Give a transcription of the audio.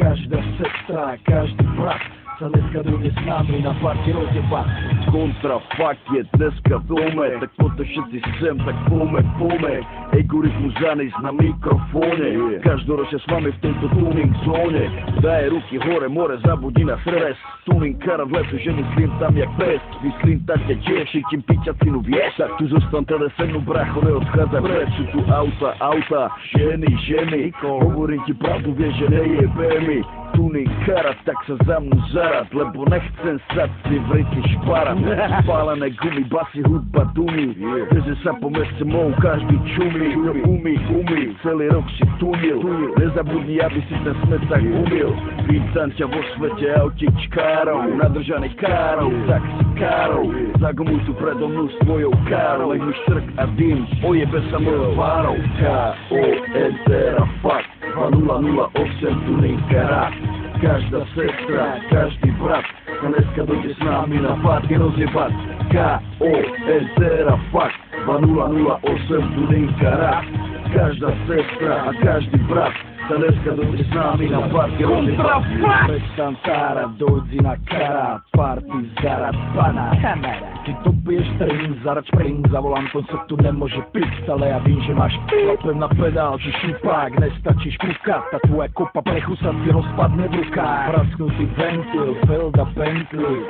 Každá sestra, každý brat sa dneska dojde s nami na party rozjebať. Kontrafakt je dneska v dome, tak poďte všetci sem, tak pome. Egoritmus zanis na mikrofóne, každoročne s vami v tejto tuning zóne. Daje ruky hore, more, zabudí na stres. Tuning karat letu, že myslím tam jak pes. Myslím tak ťa tiež, chytím piťacinu vieš. Tak tu zostan teda se mnou, bracho, neodchádzaj preč. Sú tu auta, ženy. Hovorím ti pravdu, vieš, že nejebe mi. Tuning karat, tak sa za mnou zarad, lebo nechcem sať si v ryti šparat. Spálené gumy, basy, hudba dumy, že sa po meste mou každý čumí. Umí, celý rok si tunil, nezabudni, aby si ten smet tak umil. Vítam ťa vo svete autičkárov, nadržaných károv, tak si károv. Zagomuj tu predo mnou s tvojou károu, nech mi štrk a dym, ojebe sa mojou várou. K-O-N-T-R-A fakt 2008 tuning karat. Každá sestra, každý brat sa dneska dojde s nami na party rozjebať. K-O-N-T-R-A fakt 2008 tuning karat. Každá sestra a každý brat sa dneska dojde s nami na party rozjebať. Prestan tára, dojdi na karát, party zarad pana. Ty to piješ tring, zarad spring, za volantom sa tu nemôže piť, ale ja vím, že máš klapem na pedál, či šupák, nestačíš kúkať, tá tvoja kopa prechu sa ti rozpadne v rukách. Prasknutý ventil, Felda Bentley.